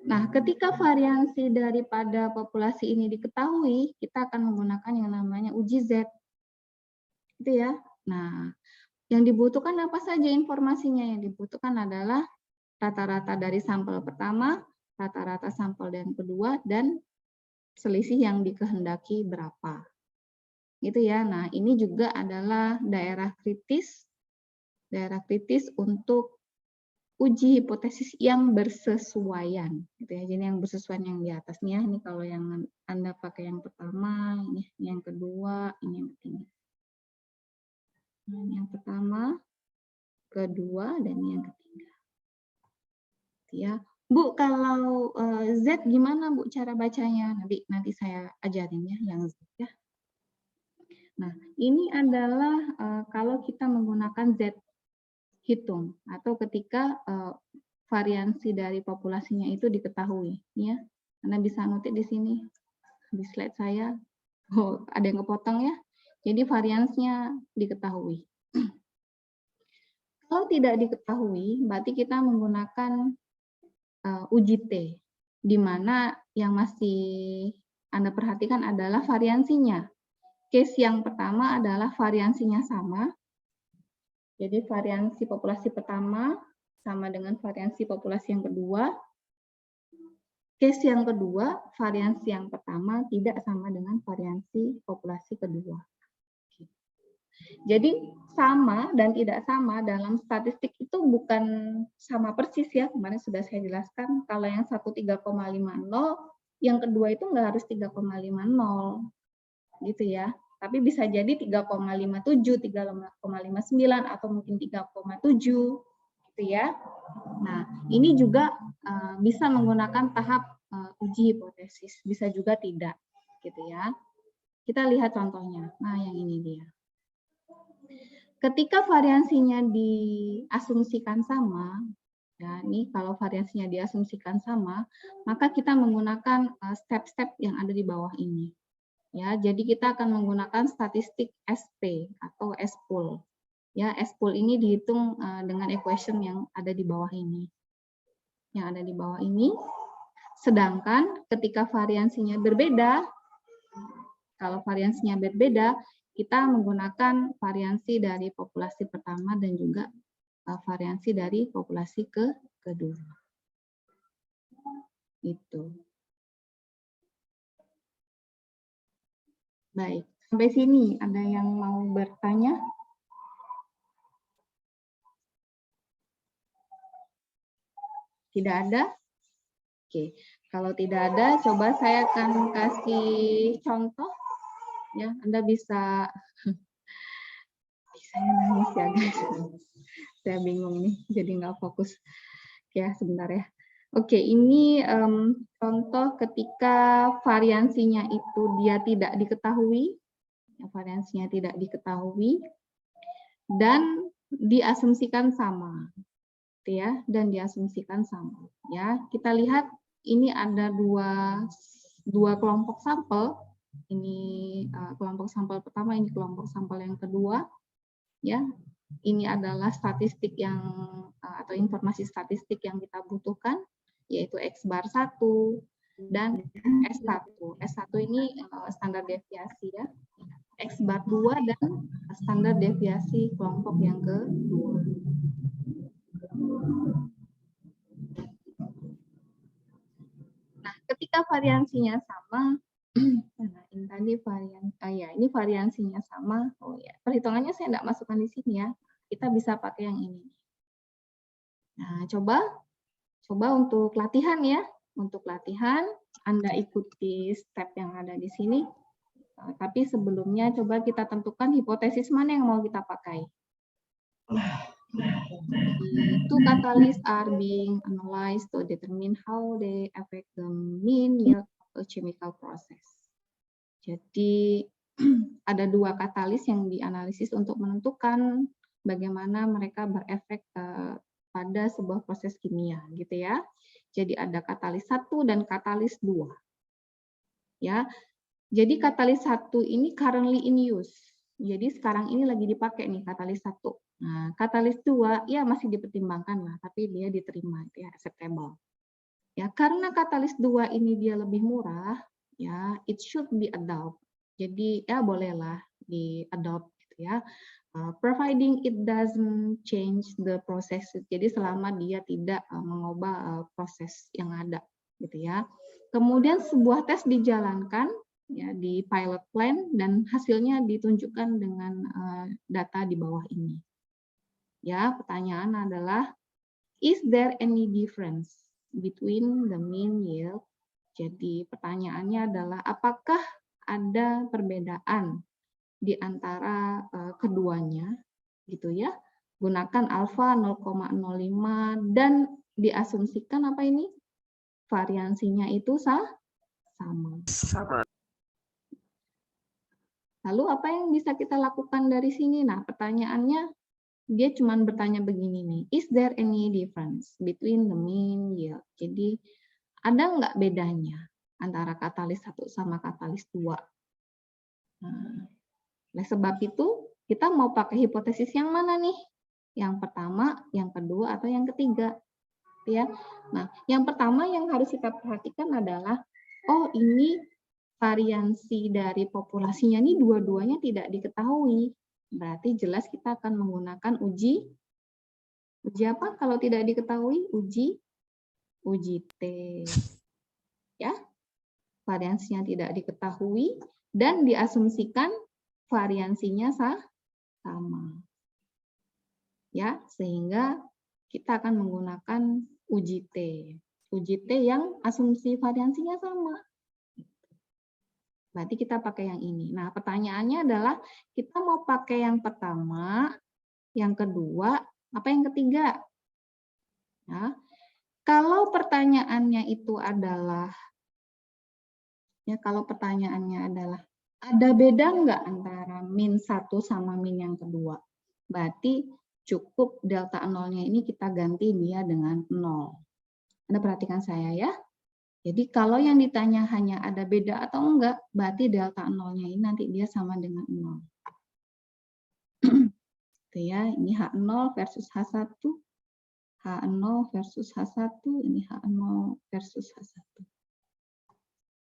Nah, ketika variansi daripada populasi ini diketahui, kita akan menggunakan yang namanya uji Z. Itu ya. Nah, yang dibutuhkan apa saja informasinya? Yang dibutuhkan adalah rata-rata dari sampel pertama, rata-rata sampel yang kedua, dan selisih yang dikehendaki berapa. gitu ya. Nah, ini juga adalah daerah kritis untuk uji hipotesis yang bersesuaian, gitu ya. Jadi yang bersesuaian yang di atas nih ya. Ini kalau yang Anda pakai yang pertama, ini yang kedua, ini yang ketiga. Nah, ini yang pertama, kedua, dan yang ketiga. Ya, Bu, kalau Z gimana Bu cara bacanya? Nanti saya ajarin ya yang Z ya. Nah, ini adalah kalau kita menggunakan Z hitung atau ketika variansi dari populasinya itu diketahui ya. Anda bisa notit di sini di slide saya. Oh, ada yang kepotong ya. Jadi variansinya diketahui. Kalau tidak diketahui, berarti kita menggunakan uji T, di mana yang masih Anda perhatikan adalah variansinya. Case yang pertama adalah variansinya sama. Jadi variansi populasi pertama sama dengan variansi populasi yang kedua. Case yang kedua, variansi yang pertama tidak sama dengan variansi populasi kedua. Jadi sama dan tidak sama dalam statistik itu bukan sama persis ya. Kemarin sudah saya jelaskan, kalau yang satu 3,50, yang kedua itu nggak harus 3,50 gitu ya. Tapi bisa jadi 3,57, 3,59 atau mungkin 3,7 gitu ya. Nah, ini juga bisa menggunakan tahap uji hipotesis, bisa juga tidak gitu ya. Kita lihat contohnya. Nah, yang ini dia. Ketika variansinya diasumsikan sama, ya ini kalau variansinya diasumsikan sama, maka kita menggunakan step-step yang ada di bawah ini. Ya, jadi kita akan menggunakan statistik SP atau S-pool. Ya, S-pool ini dihitung dengan equation yang ada di bawah ini. Yang ada di bawah ini. Sedangkan ketika variansinya berbeda, kalau variansinya berbeda, kita menggunakan variansi dari populasi pertama dan juga variansi dari populasi kedua. Itu. Baik, sampai sini ada yang mau bertanya? Tidak ada? Oke, kalau tidak ada, coba saya akan kasih contoh. Ya, Anda bisa saya nangis ya guys. Saya bingung nih, jadi nggak fokus. Ya, sebentar ya. Oke, ini contoh ketika variansinya itu dia tidak diketahui, ya, variansinya tidak diketahui, dan diasumsikan sama, ya, dan diasumsikan sama. Ya, kita lihat ini ada dua kelompok sampel. Ini kelompok sampel pertama, ini kelompok sampel yang kedua. Ya, ini adalah statistik yang atau informasi statistik yang kita butuhkan, yaitu X bar 1 dan S1. S1 ini standar deviasi ya. X bar 2 dan standar deviasi kelompok yang kedua. Nah, ketika variansinya sama, nah, ini tadi ini variansinya sama. Oh ya, perhitungannya saya tidak masukkan di sini ya. Kita bisa pakai yang ini. Nah, coba untuk latihan ya. Untuk latihan, Anda ikuti step yang ada di sini. Tapi sebelumnya coba kita tentukan hipotesis mana yang mau kita pakai. Two catalysts are being analyzed to determine how they affect the mean yield of a chemical process. Jadi ada dua katalis yang dianalisis untuk menentukan bagaimana mereka berefek pada sebuah proses kimia, gitu ya. Jadi ada katalis 1 dan katalis 2. Ya. Jadi katalis 1 ini currently in use. Jadi sekarang ini lagi dipakai nih katalis 1. Nah, katalis 2 ya masih dipertimbangkan lah, tapi dia diterima, ya acceptable. Ya, karena katalis 2 ini dia lebih murah, ya it should be adopt. Jadi ya bolehlah di-adopt gitu ya. Providing it doesn't change the process. Jadi selama dia tidak mengubah proses yang ada gitu ya. Kemudian sebuah tes dijalankan ya di pilot plan dan hasilnya ditunjukkan dengan data di bawah ini. Ya, pertanyaan adalah is there any difference between the mean yield? Jadi pertanyaannya adalah apakah ada perbedaan di antara keduanya gitu ya. Gunakan alfa 0,05 dan diasumsikan apa ini? Variansinya itu sama. Sama. Lalu apa yang bisa kita lakukan dari sini? Nah, pertanyaannya dia cuma bertanya begini nih, is there any difference between the mean yield? Jadi ada nggak bedanya antara katalis 1 sama katalis 2? Nah, oleh sebab itu kita mau pakai hipotesis yang mana nih? Yang pertama, yang kedua, atau yang ketiga? Ya. Nah, yang pertama yang harus kita perhatikan adalah, oh ini variansi dari populasinya ini dua-duanya tidak diketahui. Berarti jelas kita akan menggunakan uji apa kalau tidak diketahui? Uji T. Ya. Variansinya tidak diketahui dan diasumsikan variansinya sama. Ya, sehingga kita akan menggunakan uji T. Uji T yang asumsi variansinya sama. Berarti kita pakai yang ini. Nah, pertanyaannya adalah kita mau pakai yang pertama, yang kedua, apa yang ketiga? Ya. Kalau pertanyaannya itu adalah, ya kalau pertanyaannya adalah, ada beda nggak antara min 1 sama min yang kedua? Berarti cukup delta nolnya ini kita ganti dia dengan 0. Anda perhatikan saya ya. Jadi kalau yang ditanya hanya ada beda atau enggak, berarti delta nolnya ini nanti dia sama dengan 0. Oke ya, ini H0 versus H1. H0 versus H1, ini H0 versus H1.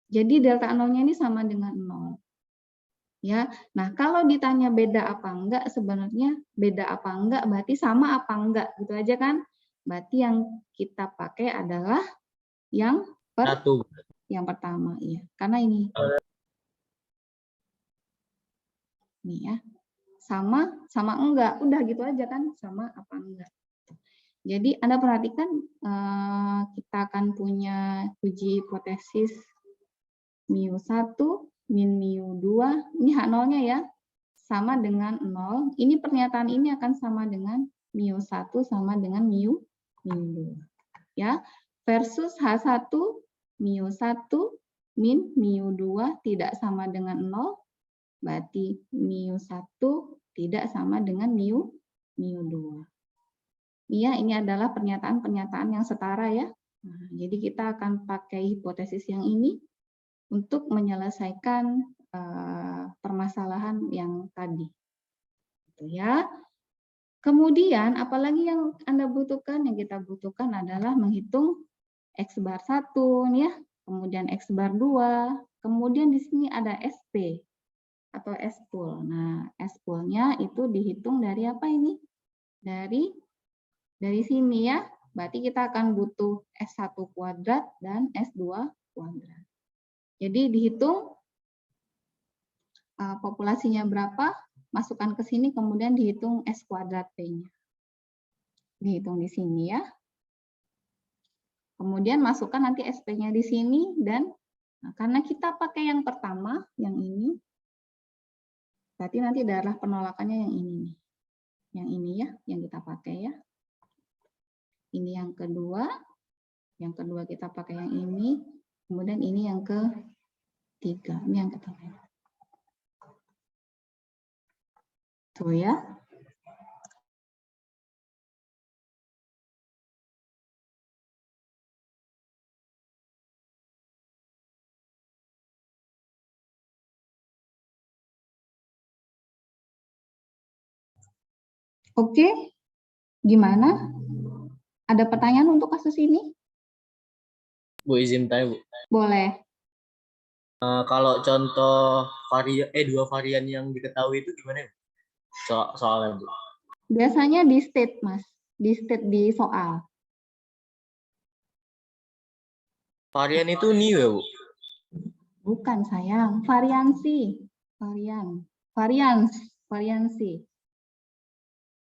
Jadi delta nolnya ini sama dengan 0. Ya, nah kalau ditanya beda apa enggak, sebenarnya beda apa enggak berarti sama apa enggak, gitu aja kan? Berarti yang kita pakai adalah yang yang pertama, ya. Karena ini ya, sama enggak, udah gitu aja kan, sama apa enggak. Jadi Anda perhatikan kita akan punya uji hipotesis μ1 min μ2, ini H0-nya ya, sama dengan 0. Ini pernyataan ini akan sama dengan μ1 sama dengan μ2. Ya, versus H1 μ1 min μ2 tidak sama dengan 0, berarti μ1 tidak sama dengan μ2. Ya, ini adalah pernyataan-pernyataan yang setara ya. Nah, jadi kita akan pakai hipotesis yang ini untuk menyelesaikan permasalahan yang tadi. Gitu ya. Kemudian apalagi yang Anda butuhkan? Yang kita butuhkan adalah menghitung X bar 1 nih ya, kemudian X bar 2, kemudian di sini ada SP atau S-pool. Nah, S-pool-nya itu dihitung dari apa ini? Dari sini ya. Berarti kita akan butuh S1 kuadrat dan S2 kuadrat. Jadi dihitung populasinya berapa, masukkan ke sini, kemudian dihitung S kuadrat P-nya. Dihitung di sini ya. Kemudian masukkan nanti SP-nya di sini, dan karena kita pakai yang pertama, yang ini, berarti nanti darah penolakannya yang ini nih. Yang ini ya, yang kita pakai ya. Ini yang kedua kita pakai yang ini, kemudian ini yang ketiga, ini yang ketiga. Tuh ya. Oke, gimana? Ada pertanyaan untuk kasus ini? Bu, izin tanya, Bu. Boleh. Kalau contoh dua varian yang diketahui itu gimana, Bu? Soalnya, Bu. Biasanya di state, Mas. Di state di soal. Varian itu new ya, Bu? Bukan sayang, variansi. Variansi.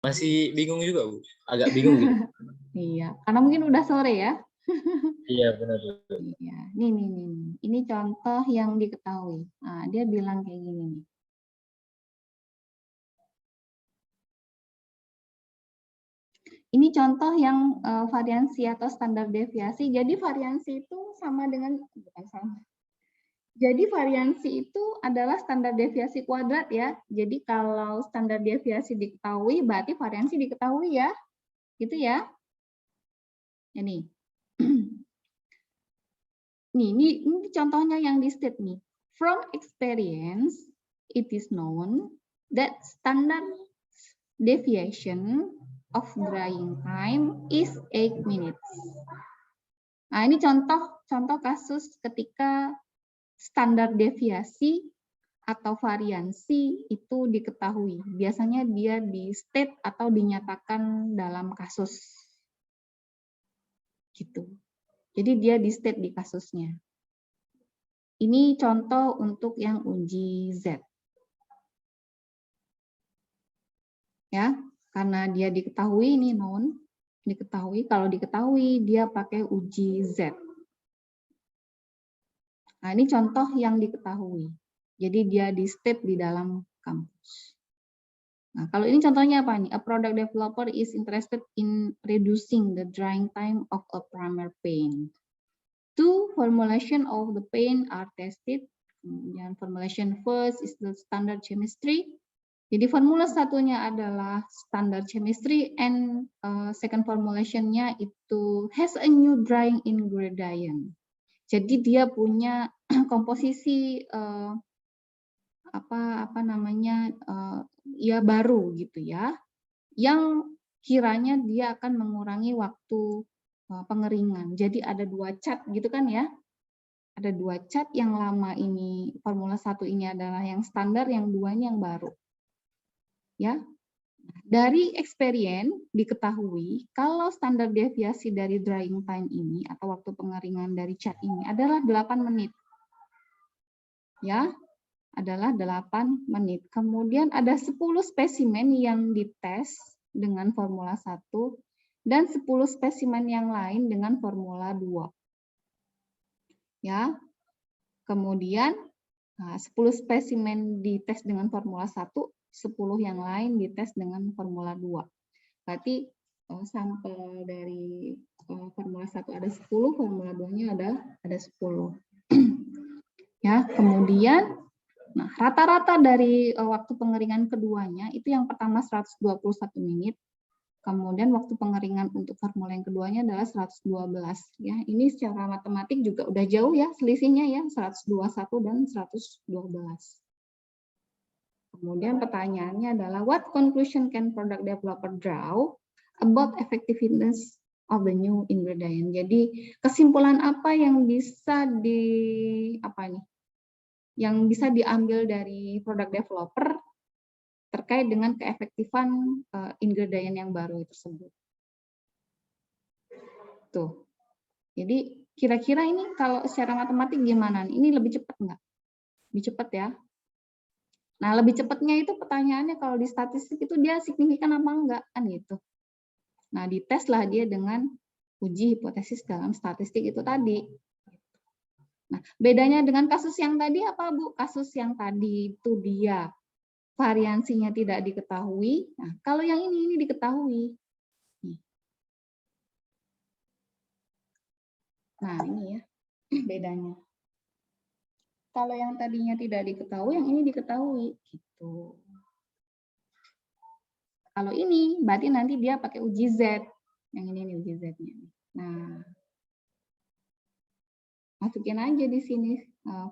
Masih bingung juga, Bu. Agak bingung gitu. Iya, karena mungkin udah sore ya. Iya, benar. Iya, nih. Ini contoh yang diketahui. Nah, dia bilang kayak gini nih. Ini contoh yang variansi atau standar deviasi. Jadi variansi itu sama dengan, bukan sama. Jadi variansi itu adalah standar deviasi kuadrat ya. Jadi kalau standar deviasi diketahui, berarti variansi diketahui ya. Gitu ya. Ini. Ini contohnya yang di state nih. From experience, it is known that standard deviation of drying time is 8 minutes. Nah, ini contoh kasus ketika standar deviasi atau variansi itu diketahui. Biasanya dia di state atau dinyatakan dalam kasus. Gitu. Jadi dia di state di kasusnya. Ini contoh untuk yang uji Z. Ya, karena dia diketahui ini known, diketahui, kalau diketahui dia pakai uji Z. Nah, ini contoh yang diketahui. Jadi dia di state di dalam kampus. Nah, kalau ini contohnya apa nih? A product developer is interested in reducing the drying time of a primer paint. Two formulation of the paint are tested. Kemudian formulation first is the standard chemistry. Jadi formula satunya adalah standard chemistry and second formulationnya itu has a new drying ingredient. Jadi dia punya komposisi ya baru gitu ya, yang kiranya dia akan mengurangi waktu pengeringan. Jadi ada 2 cat gitu kan ya. Ada 2 cat, yang lama ini formula 1 ini adalah yang standar, yang 2-nya yang baru. Ya. Dari experience diketahui kalau standar deviasi dari drying time ini atau waktu pengeringan dari cat ini adalah 8 menit. Ya, adalah 8 menit. Kemudian ada 10 spesimen yang dites dengan formula 1 dan 10 spesimen yang lain dengan formula 2. Ya. Kemudian 10 spesimen dites dengan formula 1, 10 yang lain dites dengan formula 2. Berarti sampel dari formula 1 ada 10, formula 2-nya ada 10. Ya, kemudian rata-rata dari waktu pengeringan keduanya itu yang pertama 121 menit. Kemudian waktu pengeringan untuk formula yang keduanya adalah 112 ya. Ini secara matematik juga udah jauh ya selisihnya ya, 121 dan 112. Kemudian pertanyaannya adalah what conclusion can product developer draw about effectiveness of the new ingredient. Jadi kesimpulan apa yang bisa yang bisa diambil dari product developer terkait dengan keefektifan ingredient yang baru tersebut. Tuh. Jadi kira-kira ini kalau secara matematik gimana? Ini lebih cepat nggak? Lebih cepat ya. Nah, lebih cepatnya itu pertanyaannya kalau di statistik itu dia signifikan apa enggak kan gitu. Nah, diteslah dia dengan uji hipotesis dalam statistik itu tadi. Nah, bedanya dengan kasus yang tadi apa, Bu? Kasus yang tadi itu dia variansinya tidak diketahui. Nah, kalau yang ini diketahui. Nah, ini ya bedanya. Kalau yang tadinya tidak diketahui, yang ini diketahui. Gitu. Kalau ini, berarti nanti dia pakai uji Z. Yang ini nih uji Z-nya. Nah, masukin aja di sini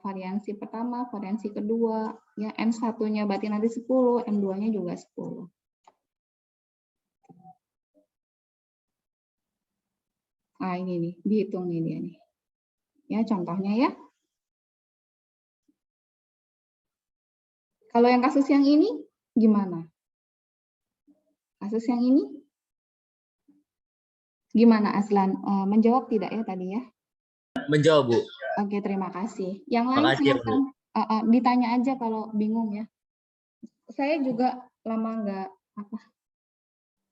variansi pertama, variansi kedua, ya M1-nya berarti nanti 10, M2-nya juga 10. Nah, ini nih, dihitung nih dia nih. Ya, contohnya ya. Kalau yang kasus yang ini, gimana? Kasus yang ini, gimana Aslan? Menjawab tidak ya tadi ya? Menjawab, Bu. Oke, terima kasih. Yang lain Makasih ya, Bu. silakan ditanya aja kalau bingung ya. Saya juga lama nggak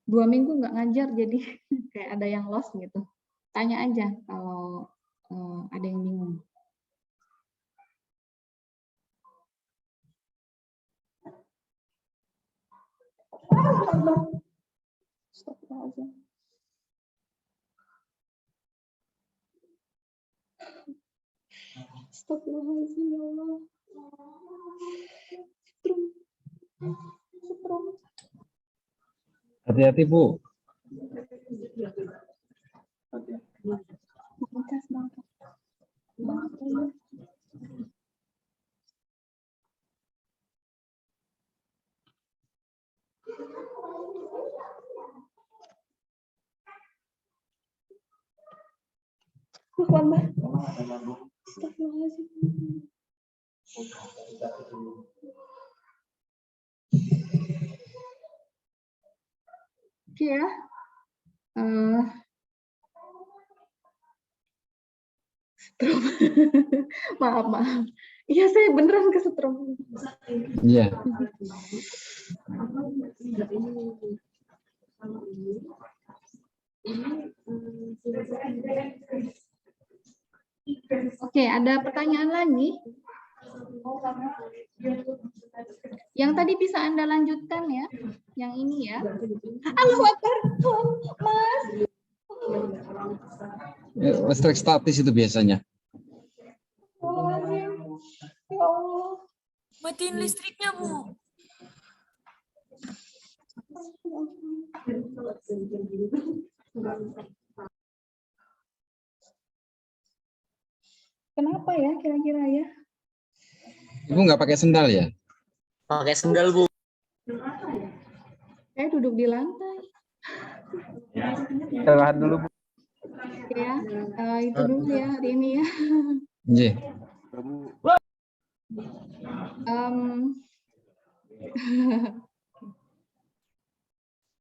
2 minggu nggak ngajar, jadi kayak ada yang lost gitu. Tanya aja kalau ada yang bingung. Astagfirullahaladzim. Astagfirullahaladzim, ya Allah. Setrum. Hati-hati, Bu. Oke ya. Setrum. Maaf. Iya, saya beneran kesetrum. Iya. Oke, ada pertanyaan lagi? Yang tadi bisa Anda lanjutkan ya, yang ini ya. Allahu Akbar, Mas. Listrik statis itu biasanya. Ya Allah. Matiin listriknya, Bu. Kenapa ya kira-kira ya? Ibu nggak pakai sendal ya? Pakai sendal, Bu. Saya duduk di lantai. Tahan dulu, Bu. Ya, itu dulu ya hari ini ya. Iya.